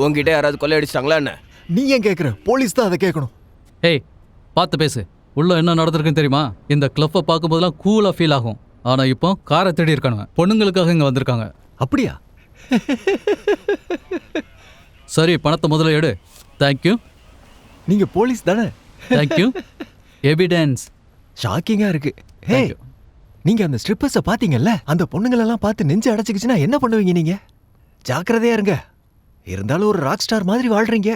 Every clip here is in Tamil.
உங்ககிட்ட யாராவது கொள்ளையடிச்சிட்டாங்களா என்ன? நீ ஏன் கேட்குற? போலீஸ் தான் அதை கேட்கணும். ஏய், பார்த்து பேசு. உள்ள என்ன நடந்திருக்குன்னு தெரியுமா? இந்த கிளப்பை பார்க்கும்போதெல்லாம் கூலாக ஃபீல் ஆகும். ஆனால் இப்போ காரை தேடி இருக்கானுங்க. பொண்ணுங்களுக்காக இங்கே வந்திருக்காங்க. அப்படியா? சரி, பணத்தை முதல்ல எடு. தேங்க்யூ. நீங்க போலீஸ் தானே? தேங்க்யூ. எவிடன்ஸ். ஷாக்கிங்கா இருக்கு. ஹே, நீங்க அந்த ஸ்ட்ரிப்பர்ஸை பார்த்தீங்கல்ல? அந்த பொண்ணுங்களெல்லாம் பார்த்து நெஞ்சு அடைச்சிக்கிச்சுன்னா என்ன பண்ணுவீங்க நீங்க? ஜாக்கிரதையா இருங்க. இருந்தாலும் ஒரு ராக் ஸ்டார் மாதிரி வாழ்றீங்க.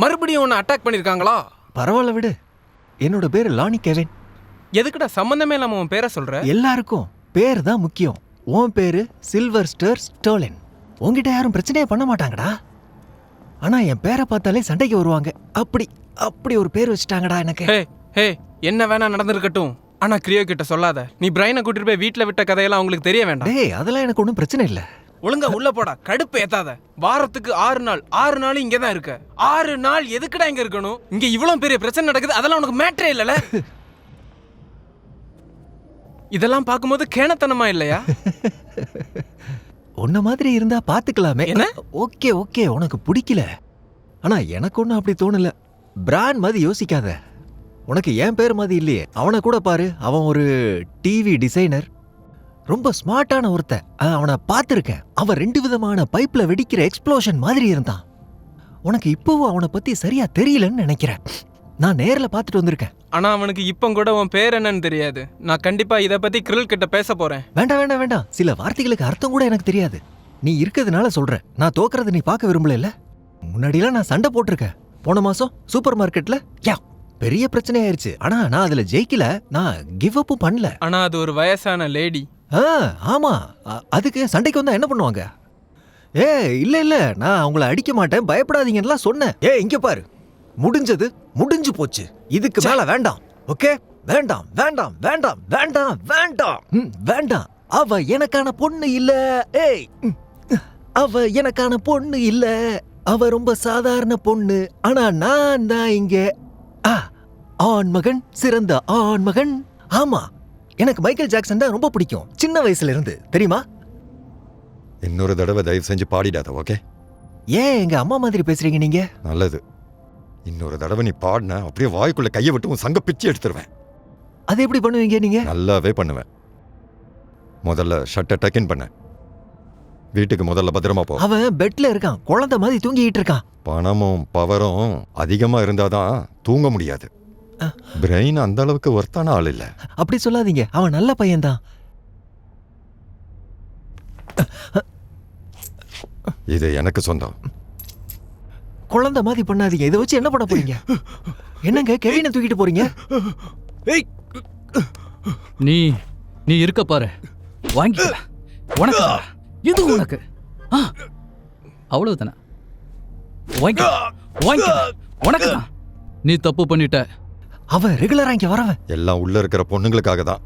மறுபடியும் உன்னை அட்டாக் பண்ணிருக்காங்களா? பரவாயில்ல விடு. என்னோட பேரு லானி கெவின். எதுக்குடா சம்பந்தமே இல்லாம உன் பேரை சொல்ற? எல்லாருக்கும் பேர் தான் முக்கியம். உன் பேரு சில்வர்ஸ்டர் ஸ்டோலன். உன்கிட்ட யாரும் பிரச்சனையே பண்ண மாட்டாங்கடா. ஆனா என் பேரை பார்த்தாலே சண்டைக்கு வருவாங்க. அப்படி ஒரு பேர் வச்சுட்டாங்கடா எனக்கு. ஹே, என்ன வேணா நடந்திருக்கட்டும், ஆனா கிரியோ கிட்ட சொல்லாத. நீ பிரைனை கூட்டிட்டு போய் வீட்டுல விட்ட கதையெல்லாம் அவங்களுக்கு தெரிய வேண்டாம். டேய், அதெல்லாம் எனக்கு ஒன்றும் பிரச்சனை இல்லை. ஒழுங்கா உள்ள போடா. கடுப்பு ஏத்தாத. வாரத்துக்கு 6 நாள் இங்க தான் இருக்க. 6 நாள் எதுக்குடா இங்க இருக்கணும்? இங்க இவ்வளவு பெரிய பிரச்சனை நடக்குது, அதெல்லாம் உனக்கு மேட்டரே இல்லல. இதெல்லாம் பார்க்கும்போது கேணத்தனமா இல்லையா? உன்ன மாதிரி இருந்தா பாத்துக்கலாமே. என்ன? ஓகே, உனக்கு பிடிக்கல. ஆனா எனக்கு ஒன்றும் அப்படி தோணல. பிராண்ட் மாதிரி யோசிக்காத. உனக்கு என் பேர் மாதிரி இல்லையே. அவனை கூட பாரு. அவன் ஒரு டிவி டிசைனர். ரொம்ப ஸ்மார்ட்டான ஒருத்தன். அவனை பார்த்துருக்கேன். அவன் 2 விதமான பைப்ல வெடிக்கிற எக்ஸ்ப்ளோஷன் மாதிரி இருந்தான். உனக்கு இப்பவும் அவனை பத்தி சரியா தெரியலன்னு நினைக்கிறேன். நான் நேர்ல பார்த்துட்டு வந்திருக்கேன். ஆனா அவனுக்கு இப்போ கூட உன் பேர் என்னன்னு தெரியாது. நான் கண்டிப்பா இத பத்தி கிரில் கிட்ட பேச போறேன். வேண்டாம். சில வார்த்தைகளுக்கு அர்த்தம் கூட எனக்கு தெரியாது. நீ இருக்கிறதுனால சொல்றேன். நான் தோக்குறத நீ பார்க்க விரும்பல. முன்னாடிலாம் நான் சண்டை போட்டிருக்கேன். போன மாசம் சூப்பர் மார்க்கெட்ல பெரிய பிரச்சனை ஆயிருச்சு. ஆனா நான் அதுல ஜெயிக்கல. நான் கிவ் அப்பும் பண்ணல. ஆனா அது ஒரு வயசான லேடி. ஆமா. அதுக்கு சண்டைக்கு வந்தா என்ன பண்ணுவாங்க? இல்ல நான் அவங்கள அடிக்க மாட்டேன், பயப்படாதீங்கன்னா சொன்னேன். இங்க பாரு, முடிஞ்சது முடிஞ்சு போச்சு. இதுக்கு மேல வேண்டாம். ஓகே, வேண்டாம். அவ எனக்கான பொண்ணு இல்ல. அவ எனக்கான பொண்ணு இல்ல. அவ ரொம்ப சாதாரண பொண்ணு. ஆனா நான் தான் இங்க ஆண்மகன், சிறந்த ஆண்மகன். ஆமா, எனக்கு மைக்கேல் ஜாக்சன் தான் ரொம்ப பிடிக்கும், சின்ன வயசுல இருந்து. தெரியுமா? இன்னொரு தடவை தயவு செஞ்சு பாடிடாத. ஓகே? ஏன் எங்க அம்மா மாதிரி பேசுறீங்க நீங்க? நல்லது. இன்னொரு தடவை நீ பாடின அப்படியே வாய்க்குள்ள கையை விட்டு உன் சங்க பிச்சு எடுத்துருவேன். அது எப்படி பண்ணுவீங்க நீங்க? நல்லாவே பண்ணுவேன். முதல்ல ஷட்டை டக்கின் பண்ண. வீட்டுக்கு முதல்ல பத்திரமா போ. அவன் பெட்ல இருக்கான், குழந்தை மாதிரி தூங்கிட்டு இருக்கான். பணமும் பவரும் அதிகமா இருந்தாதான் தூங்க முடியாது. பிரெயின் அந்த அளவுக்கு ஒர்த்தான ஆள் இல்ல. அப்படி சொல்லாதீங்க, அவன் நல்ல பையன்தான். இது எனக்கு சொந்தம். குழந்தை மாதிரி பண்ணாதீங்க. இதை வச்சு என்ன பண்ண போறீங்க? என்னங்க கெவினை தூக்கிட்டு போறீங்க? நீ இருக்க பாரு. வாங்கி உனக்கு இது உனக்கு. அவ்வளவுதானே? வாங்கி உனக்கு. நீ தப்பு பண்ணிட்ட. அவன் ரெகுலரா இங்க வரவன். எல்லாம் உள்ள இருக்கிற பொண்ணுங்களுக்காக தான்.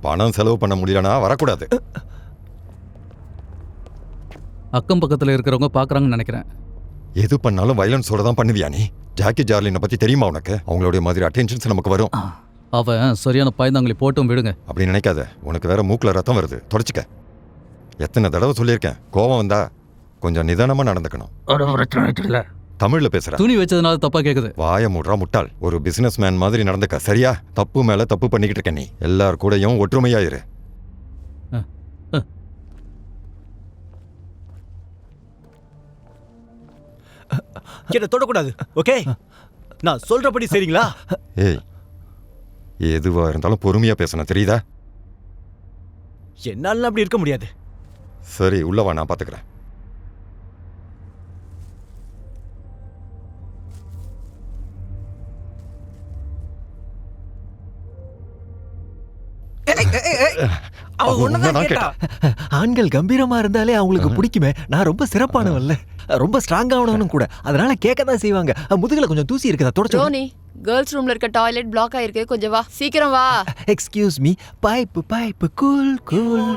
பணம் செலவு பண்ண முடியலனா வரக்கூடாது. அக்கம் பக்கத்துல இருக்கிறவங்க பாக்குறாங்கன்னு நினைக்கிறேன். எது பண்ணாலும் வயலன்ஸோட தான் பண்ணுவியா நீ? ஜாக்கி ஜார்லினை பத்தி தெரியுமா உனக்கு? அவங்களுடைய மாதிரி அட்டென்ஷன்ஸ் நமக்கு வரும். அவன் சரியான பயந்தாங்களி போட்டும் விடுங்க. அப்படி நினைக்காத. உனக்கு வேற மூக்குல ரத்தம் வருது, தொடச்சிக்க. எத்தனை தடவை சொல்லியிருக்கேன், கோவம் வந்தா கொஞ்சம் நிதானமா நடந்துக்கணும். தமிழ்ல பேசுற. துணி வச்சதுனால தப்பா கேக்குது. வாய மூடுறா முட்டாள். ஒரு பிசினஸ் மேன் மாதிரி நடந்துக்க, சரியா? தப்பு மேல தப்பு பண்ணிக்கிட்டு இருக்க நீ. எல்லார் கூடயும் ஒற்றுமையாயிரு. என்ன தொடக்கூடாது, ஓகே? நான் சொல்றபடி சரிங்களா? ஏய், எதுவா இருந்தாலும் பொறுமையா பேசணும், தெரியுதா? என்னால அப்படி இருக்க முடியாது. சரி, உள்ளவா, நான் பாத்துக்கிறேன். ஆண்கள் கம்பீரமா இருந்தாலே அவங்களுக்கு பிடிக்குமே. நான் ரொம்ப சிறப்பானவன்ல, ரொம்ப ஸ்ட்ராங்கானவனும் கூட. அதனால கேட்கதான் செய்வாங்க. முதுகுல கொஞ்சம் தூசி இருக்குதா, தொடச்சு. ரோனி, கேர்ள்ஸ் ரூம்ல இருக்க டாய்லெட் பிளாக் ஆயிருக்கு, கொஞ்சம் வா, சீக்கிரம் வா. Excuse me, pipe cool cool.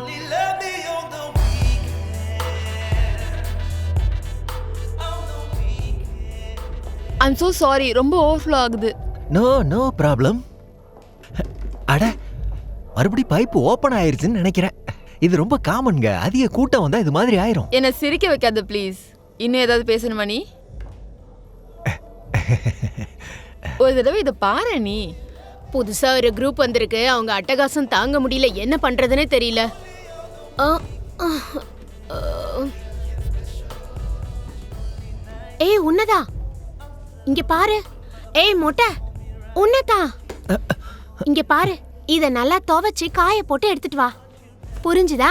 I'm so sorry, ரொம்ப ஓவர்ஃப்ளோ ஆகுது. No no problem. அட மறுபடி பைப் ஓப்பன் ஆயிருச்சுன்னு நினைக்கிறேன். இது ரொம்ப காமன்ங்க. அதிக கூட்டம் வந்தா இது மாதிரி ஆயிரும். என்ன சிரிக்க வைக்காத ப்ளீஸ். இன்னும் ஏதாவது பேசணுமா நீ? ஒரு தடவை இதை பாரு நீ. புதுசா ஒரு குரூப் வந்திருக்கு. அவங்க அட்டகாசம் தாங்க முடியல. என்ன பண்றதுனே தெரியல. ஏய் உன்னதா, இங்க பாரு. ஏய் மொட்டை, உன்னதா, இங்க பாரு. இத நல்லா துவைச்சு காய போட்டு எடுத்துட்டு வா. புரிஞ்சுதா?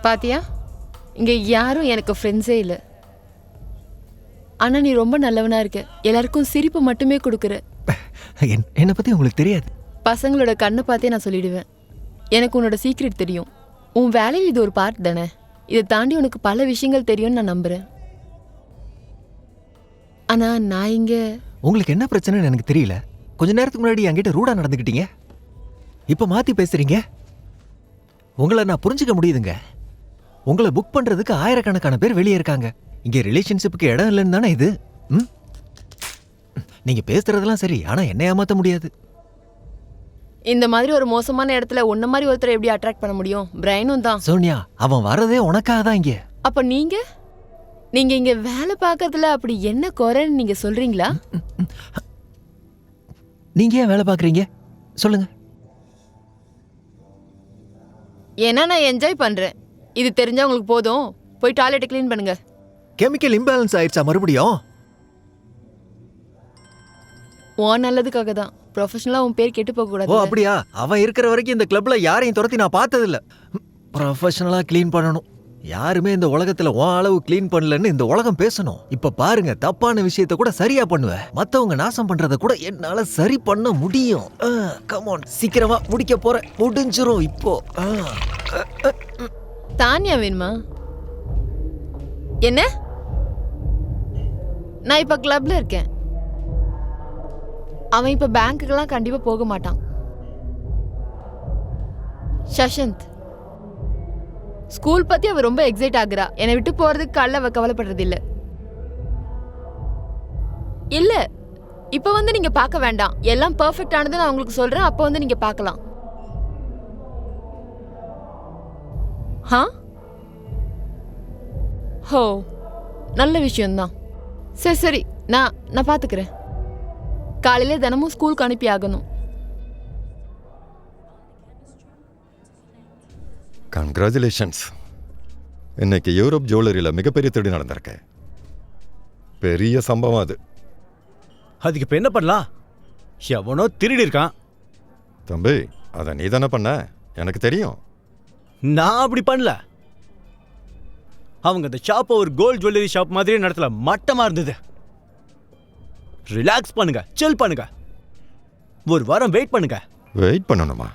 பாத்தியா, இங்க யாரும் எனக்கு ஃப்ரெண்ட்ஸே இல்லை. ஆனா நீ ரொம்ப நல்லவனா இருக்க. எல்லாருக்கும் சிரிப்பு மட்டுமே கொடுக்குற. என்னை பத்தி உங்களுக்கு தெரியாது. பசங்களோட கண்ணை பார்த்தே நான் சொல்லிடுவேன். எனக்கு உன்னோட சீக்ரெட் தெரியும். உன் வேலையில் இது ஒரு பார்ட் தானே. இதை தாண்டி உனக்கு பல விஷயங்கள் தெரியும்னு நான் நம்புறேன். ஆனா நான் இங்க உங்களுக்கு என்ன பிரச்சனைன்னு எனக்கு தெரியல. கொஞ்ச நேரத்துக்கு முன்னாடி என்கிட்ட ரூடா நடந்துக்கிட்டீங்க. இப்ப மாத்தி பேசுறீங்க. உங்களை நான் புரிஞ்சுக்க முடியுதுங்க. உங்களை புக் பண்றதுக்கு ஆயிரக்கணக்கான பேர் வெளியே இருக்காங்க. இங்க ரிலேஷன்ஷிப்புக்கு இடம் இல்லைன்னு தானே இது. நீங்க பேசுறதெல்லாம் சரி, ஆனா என்ன ஏமாத்த முடியாது. இந்த மாதிரி ஒரு மோசமான இடத்துல உன்ன மாதிரி ஒருத்தரை எப்படி அட்ராக்ட் பண்ண முடியும்? பிரைனும் தான். சோனியா, அவன் வரதே உனக்காக தான் இங்க. அப்ப நீங்க இங்க வேலை பார்க்கறதுல அப்படி என்ன குறைன்னு நீங்க சொல்றீங்களா? நீங்க ஏன் வேலை பார்க்குறீங்க சொல்லுங்க. ஏன்னா நான் என்ஜாய் பண்றேன். இது தெரிஞ்சா உங்களுக்கு போதும். போய் டாய்லெட் க்ளீன் பண்ணுங்க. கெமிக்கல் இம்பேலன்ஸ் ஆயிடுச்சா மறுபடியும்? உன் நல்லதுக்காக தான். ப்ரொஃபஷனலா உன் பேர் கெட்டு போக ஓ கூடாது. அப்படியா? அவன் இருக்கிற வரைக்கும் இந்த கிளப்ல யாரையும் துரத்தி நான் பார்த்ததில்ல. ப்ரொஃபஷனலா க்ளீன் பண்ணணும். யாருமே இந்த உலகத்துல உன் அளவு க்ளீன் பண்ணலன்னு இந்த உலகம் பேசணும். இப்ப பாருங்க, தப்பான விஷயத்த கூட சரியா பண்ணுவேன். மத்தவங்க நாசம் பண்றத கூட என்னால சரி பண்ண முடியும். கம் ஆன், சீக்கிரமா முடிக்க போறேன். முடிஞ்சிரும் இப்போ. தானியா வேணுமா? என்ன? நான் இப்ப கிளப்ல இருக்கேன். அவன் இப்ப பேங்க்குக்கெல்லாம் கண்டிப்பா போக மாட்டான். சஷந்த், ஸ்கூல் பத்தி அவ ரொம்ப எக்ஸைட் ஆகுறா. என்னை விட்டு போறதுக்கு காலைல அவ கவலைப்படுறது இல்ல. இல்ல, இப்ப வந்து நீங்க பார்க்க வேண்டாம். எல்லாம் பெர்ஃபெக்ட் ஆனது நான் உங்களுக்கு சொல்றேன். அப்ப வந்து நீங்க பார்க்கலாம். ஹோ, நல்ல விஷயம்தான். சரி சரி, நான் பாத்துக்கிறேன். காலையில தினமும் ஸ்கூலுக்கு அனுப்பி ஆகணும். கங்க்ராச்சுலேஷன்ஸ். இன்னைக்கு யூரோப் ஜுவல்லரியில் மிகப்பெரிய திருடி நடந்திருக்கு. பெரிய சம்பவம் அது. அதுக்கு இப்ப என்ன பண்ணலாம்? எவனோ திருடி இருக்கான். தம்பி, அதை நீ தானே பண்ண? எனக்கு தெரியும். நான் அப்படி பண்ணல. அவங்க அந்த ஷாப்பை ஒரு கோல்ட் ஜுவல்லரி ஷாப் மாதிரியே நடத்தல. மட்டமா இருந்தது. ரிலாக்ஸ் பண்ணுங்க, சில் பண்ணுங்க. ஒரு வாரம் வெயிட் பண்ணுங்க. வெயிட் பண்ணணுமா?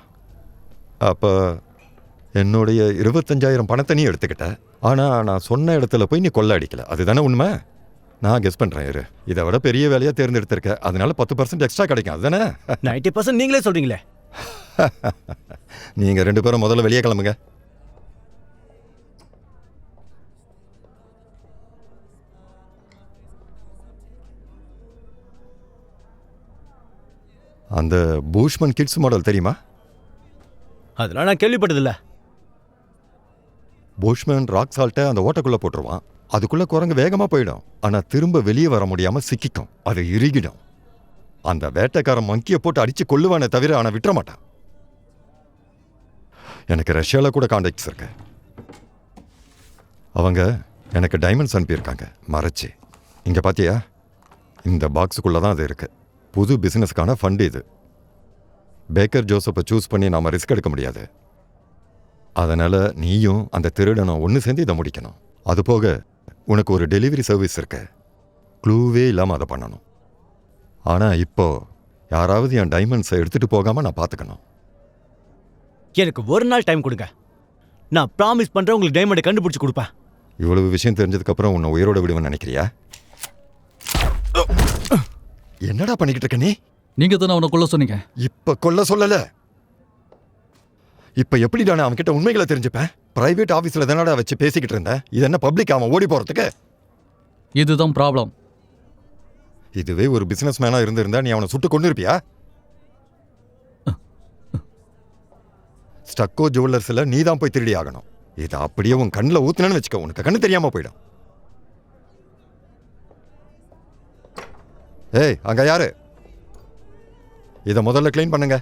அப்போ என்னுடைய 25,000 பணத்தை நீ எடுத்துக்கிட்ட. ஆனால் நான் சொன்ன இடத்துல போய் நீ கொள்ள அடிக்கல. அதுதானே உண்மை? நான் கெஸ் பண்ணுறேன். இரு, இதை விட பெரிய வேலையாக தேர்ந்தெடுத்திருக்க. அதனால 10% எக்ஸ்ட்ரா கிடைக்கும். அதுதானே? 90% நீங்களே சொல்றீங்களே. நீங்கள் 2 பேரும் முதல்ல வெளியே கிளம்புங்க. அந்த பூஷ்மன் கிட்ஸ் மாடல் தெரியுமா? அதெல்லாம் நான் கேள்விப்பட்டதில்ல. பூஷ்மன் ராக் சால்ட்டை அந்த ஓட்டைக்குள்ளே போட்டுருவான். அதுக்குள்ளே குரங்கு வேகமாக போயிடும். ஆனால் திரும்ப வெளியே வர முடியாமல் சிக்கிக்கும். அது இறுகிடும். அந்த வேட்டைக்காரன் மங்கியை போட்டு அடித்து கொள்ளுவானே தவிர அவனை விட்டுற மாட்டான். எனக்கு ரஷ்யாவில் கூட கான்டாக்ட்ஸ் இருக்கு. அவங்க எனக்கு டைமண்ட்ஸ் அனுப்பியிருக்காங்க மறைச்சி. இங்கே பார்த்தியா? இந்த பாக்ஸுக்குள்ளே தான் அது இருக்குது. புது பிஸ்னஸ்க்கான ஃபண்டு இது. பேக்கர் ஜோசப்பை சூஸ் பண்ணி நாம் ரிஸ்க் எடுக்க முடியாது. அதனால் நீயும் அந்த திருடனும் ஒன்று சேர்ந்து இதை முடிக்கணும். அது போக உனக்கு ஒரு டெலிவரி சர்வீஸ் இருக்கு. க்ளூவே இல்லாமல் அதை பண்ணணும். ஆனால் இப்போ யாராவது என் டைமண்ட்ஸை எடுத்துகிட்டு போகாமல் நான் பார்த்துக்கணும். எனக்கு ஒரு நாள் டைம் கொடுங்க. நான் ப்ராமிஸ் பண்ணுறேன், உங்களுக்கு டைமண்டை கண்டுபிடிச்சி கொடுப்பேன். இவ்வளவு விஷயம் தெரிஞ்சதுக்கப்புறம் உன்னை உயிரோட விடுவேன்னு நினைக்கிறியா? என்னடா பண்ணிக்கிட்டு இருக்க நீ? நீங்க தானே அவனை கொல்ல சொன்னீங்க. இப்ப கொல்ல சொல்லல. இப்ப எப்படிடா நான் அவன்கிட்ட உண்மைகளை தெரிஞ்சுப்பேன்? பிரைவேட் ஆபீஸ்ல தானடா வச்சு பேசிக்கிட்டு இருந்தேன். இது என்ன பப்ளிக் அவன் ஓடி போறதுக்கு? இதுதான் ப்ராப்ளம். இதுவே ஒரு பிசினஸ் மேனா இருந்திருந்தா நீ அவனை சுட்டு கொண்டு இருப்பியா? ஸ்டக்கோ ஜுவல்லர்ஸ்ல நீ தான் போய் திருடி ஆகணும். இதை அப்படியே உன் கண்ணில் ஊத்துனேன்னு வச்சுக்க, உனக்கு கண்ணு தெரியாம போயிடும். ஏய், அங்க யாரு? இதை முதல்ல க்ளீன் பண்ணுங்க.